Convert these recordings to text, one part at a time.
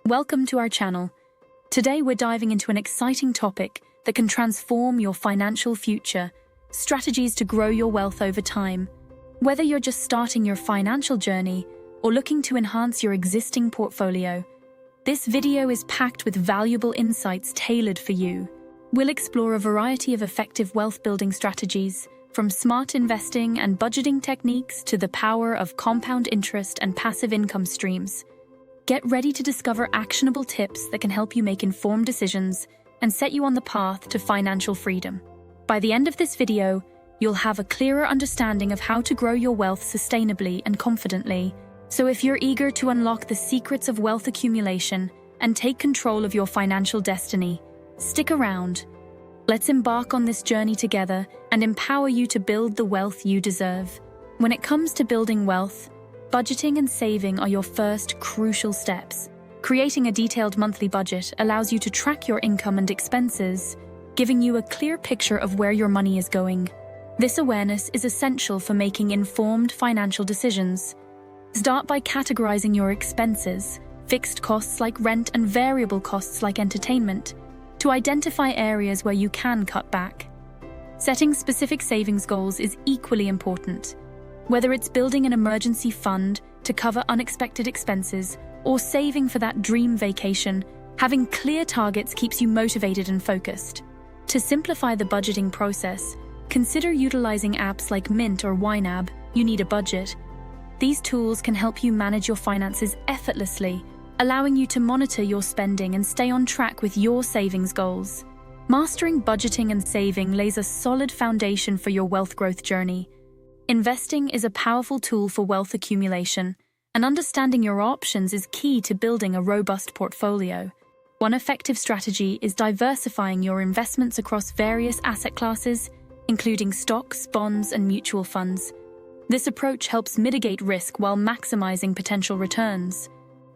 Welcome to our channel. Today we're diving into an exciting topic that can transform your financial future, strategies to grow your wealth over time. Whether you're just starting your financial journey or looking to enhance your existing portfolio, this video is packed with valuable insights tailored for you. We'll explore a variety of effective wealth-building strategies, from smart investing and budgeting techniques to the power of compound interest and passive income streams. Get ready to discover actionable tips that can help you make informed decisions and set you on the path to financial freedom. By the end of this video, you'll have a clearer understanding of how to grow your wealth sustainably and confidently. So if you're eager to unlock the secrets of wealth accumulation and take control of your financial destiny, stick around. Let's embark on this journey together and empower you to build the wealth you deserve. When it comes to building wealth, budgeting and saving are your first crucial steps. Creating a detailed monthly budget allows you to track your income and expenses, giving you a clear picture of where your money is going. This awareness is essential for making informed financial decisions. Start by categorizing your expenses, fixed costs like rent and variable costs like entertainment, to identify areas where you can cut back. Setting specific savings goals is equally important. Whether it's building an emergency fund to cover unexpected expenses or saving for that dream vacation, having clear targets keeps you motivated and focused. To simplify the budgeting process, consider utilizing apps like Mint or YNAB. You need a budget. These tools can help you manage your finances effortlessly, allowing you to monitor your spending and stay on track with your savings goals. Mastering budgeting and saving lays a solid foundation for your wealth growth journey. Investing is a powerful tool for wealth accumulation, and understanding your options is key to building a robust portfolio. One effective strategy is diversifying your investments across various asset classes, including stocks, bonds, and mutual funds. This approach helps mitigate risk while maximizing potential returns.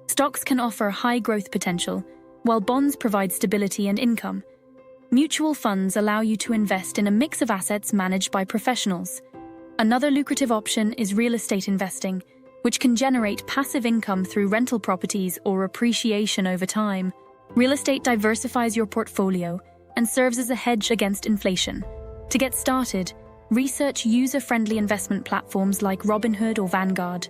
Stocks can offer high growth potential, while bonds provide stability and income. Mutual funds allow you to invest in a mix of assets managed by professionals. Another lucrative option is real estate investing, which can generate passive income through rental properties or appreciation over time. Real estate diversifies your portfolio and serves as a hedge against inflation. To get started, research user-friendly investment platforms like Robinhood or Vanguard.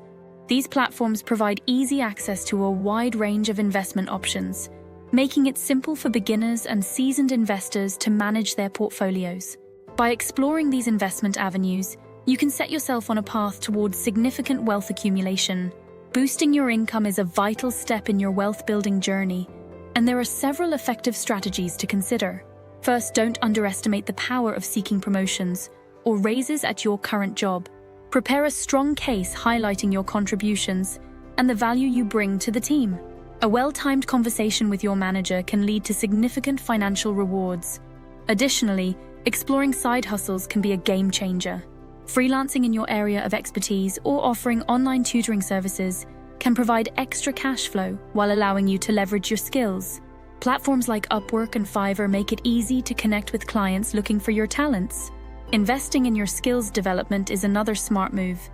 These platforms provide easy access to a wide range of investment options, making it simple for beginners and seasoned investors to manage their portfolios. By exploring these investment avenues, you can set yourself on a path towards significant wealth accumulation. Boosting your income is a vital step in your wealth-building journey, and there are several effective strategies to consider. First, don't underestimate the power of seeking promotions or raises at your current job. Prepare a strong case highlighting your contributions and the value you bring to the team. A well-timed conversation with your manager can lead to significant financial rewards. Additionally, exploring side hustles can be a game changer. Freelancing in your area of expertise or offering online tutoring services can provide extra cash flow while allowing you to leverage your skills. Platforms like Upwork and Fiverr make it easy to connect with clients looking for your talents. Investing in your skills development is another smart move.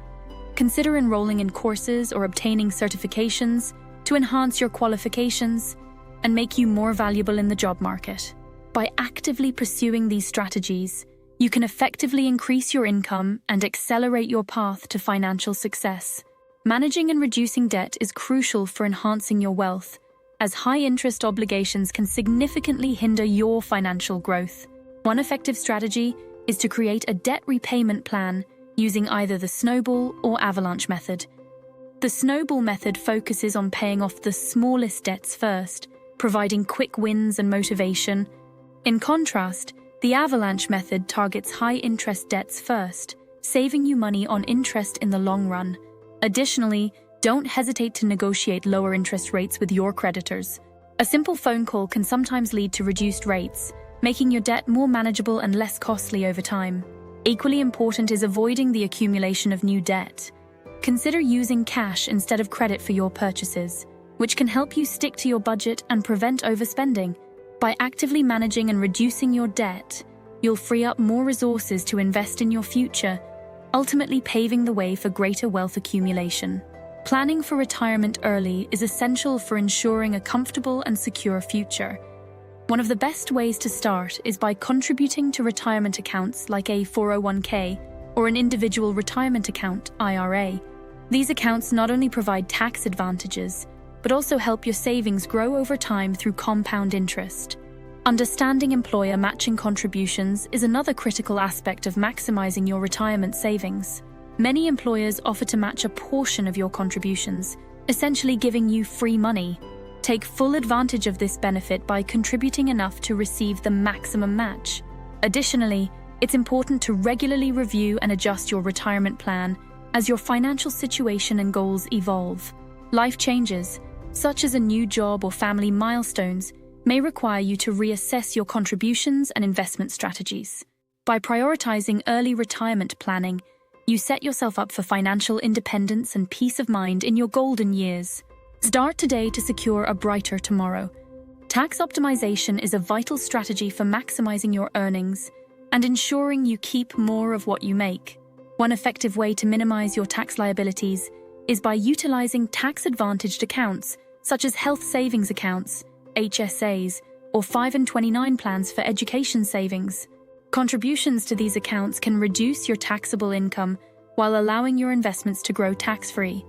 Consider enrolling in courses or obtaining certifications to enhance your qualifications and make you more valuable in the job market. By actively pursuing these strategies, you can effectively increase your income and accelerate your path to financial success. Managing and reducing debt is crucial for enhancing your wealth, as high-interest obligations can significantly hinder your financial growth. One effective strategy is to create a debt repayment plan using either the snowball or avalanche method. The snowball method focuses on paying off the smallest debts first, providing quick wins and motivation. In contrast, the avalanche method targets high-interest debts first, saving you money on interest in the long run. Additionally, don't hesitate to negotiate lower interest rates with your creditors. A simple phone call can sometimes lead to reduced rates, making your debt more manageable and less costly over time. Equally important is avoiding the accumulation of new debt. Consider using cash instead of credit for your purchases, which can help you stick to your budget and prevent overspending. By actively managing and reducing your debt, you'll free up more resources to invest in your future, ultimately paving the way for greater wealth accumulation. Planning for retirement early is essential for ensuring a comfortable and secure future. One of the best ways to start is by contributing to retirement accounts like a 401k or an individual retirement account, IRA. These accounts not only provide tax advantages, but also help your savings grow over time through compound interest. Understanding employer matching contributions is another critical aspect of maximizing your retirement savings. Many employers offer to match a portion of your contributions, essentially giving you free money. Take full advantage of this benefit by contributing enough to receive the maximum match. Additionally, it's important to regularly review and adjust your retirement plan as your financial situation and goals evolve. Life changes, such as a new job or family milestones, may require you to reassess your contributions and investment strategies. By prioritizing early retirement planning, you set yourself up for financial independence and peace of mind in your golden years. Start today to secure a brighter tomorrow. Tax optimization is a vital strategy for maximizing your earnings and ensuring you keep more of what you make. One effective way to minimize your tax liabilities is by utilizing tax-advantaged accounts, such as health savings accounts, HSAs, or 529 plans for education savings. Contributions to these accounts can reduce your taxable income while allowing your investments to grow tax-free.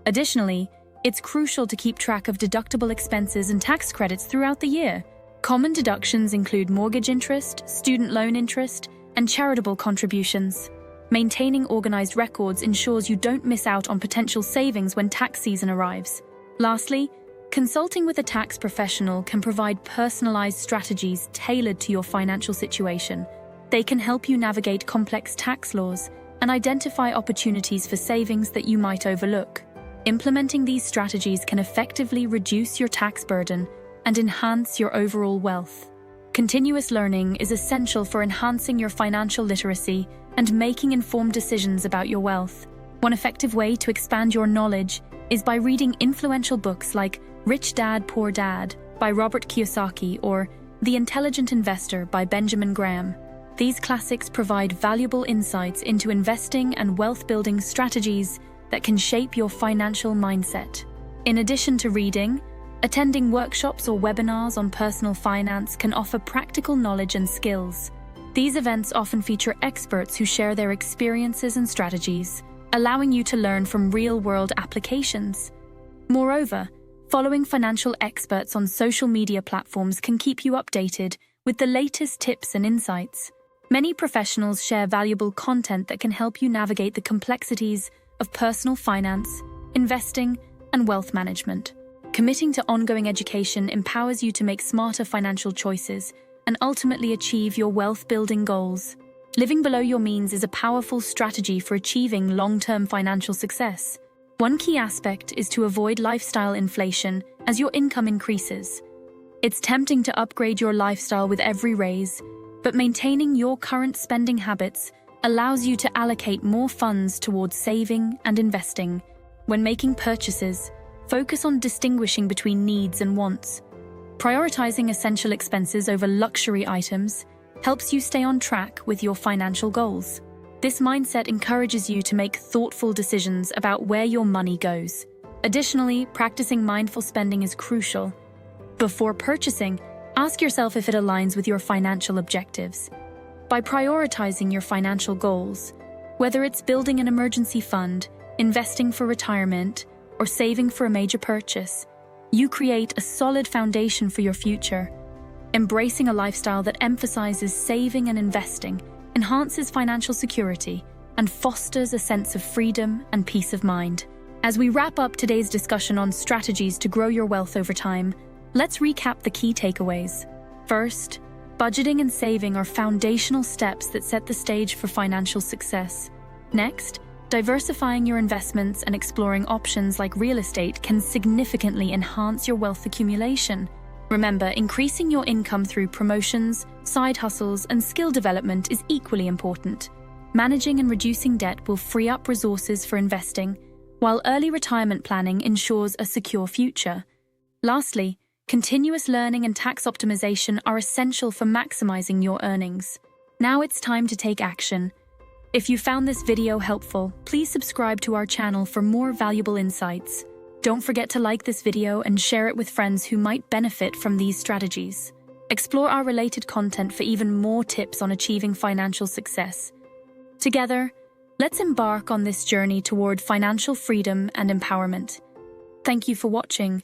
Additionally, it's crucial to keep track of deductible expenses and tax credits throughout the year. Common deductions include mortgage interest, student loan interest, and charitable contributions. Maintaining organized records ensures you don't miss out on potential savings when tax season arrives. Lastly, consulting with a tax professional can provide personalized strategies tailored to your financial situation. They can help you navigate complex tax laws and identify opportunities for savings that you might overlook. Implementing these strategies can effectively reduce your tax burden and enhance your overall wealth. Continuous learning is essential for enhancing your financial literacy and making informed decisions about your wealth. One effective way to expand your knowledge is by reading influential books like Rich Dad, Poor Dad by Robert Kiyosaki or The Intelligent Investor by Benjamin Graham. These classics provide valuable insights into investing and wealth-building strategies that can shape your financial mindset. In addition to reading, attending workshops or webinars on personal finance can offer practical knowledge and skills. These events often feature experts who share their experiences and strategies, allowing you to learn from real-world applications. Moreover, following financial experts on social media platforms can keep you updated with the latest tips and insights. Many professionals share valuable content that can help you navigate the complexities of personal finance, investing, and wealth management. Committing to ongoing education empowers you to make smarter financial choices and ultimately achieve your wealth-building goals. Living below your means is a powerful strategy for achieving long-term financial success. One key aspect is to avoid lifestyle inflation as your income increases. It's tempting to upgrade your lifestyle with every raise, but maintaining your current spending habits allows you to allocate more funds towards saving and investing. When making purchases, focus on distinguishing between needs and wants. Prioritizing essential expenses over luxury items helps you stay on track with your financial goals. This mindset encourages you to make thoughtful decisions about where your money goes. Additionally, practicing mindful spending is crucial. Before purchasing, ask yourself if it aligns with your financial objectives. By prioritizing your financial goals, whether it's building an emergency fund, investing for retirement, or saving for a major purchase, you create a solid foundation for your future. Embracing a lifestyle that emphasizes saving and investing enhances financial security and fosters a sense of freedom and peace of mind. As we wrap up today's discussion on strategies to grow your wealth over time, let's recap the key takeaways. First, budgeting and saving are foundational steps that set the stage for financial success. Next, diversifying your investments and exploring options like real estate can significantly enhance your wealth accumulation. Remember, increasing your income through promotions, side hustles, and skill development is equally important. Managing and reducing debt will free up resources for investing, while early retirement planning ensures a secure future. Lastly, continuous learning and tax optimization are essential for maximizing your earnings. Now it's time to take action. If you found this video helpful, please subscribe to our channel for more valuable insights. Don't forget to like this video and share it with friends who might benefit from these strategies. Explore our related content for even more tips on achieving financial success. Together, let's embark on this journey toward financial freedom and empowerment. Thank you for watching.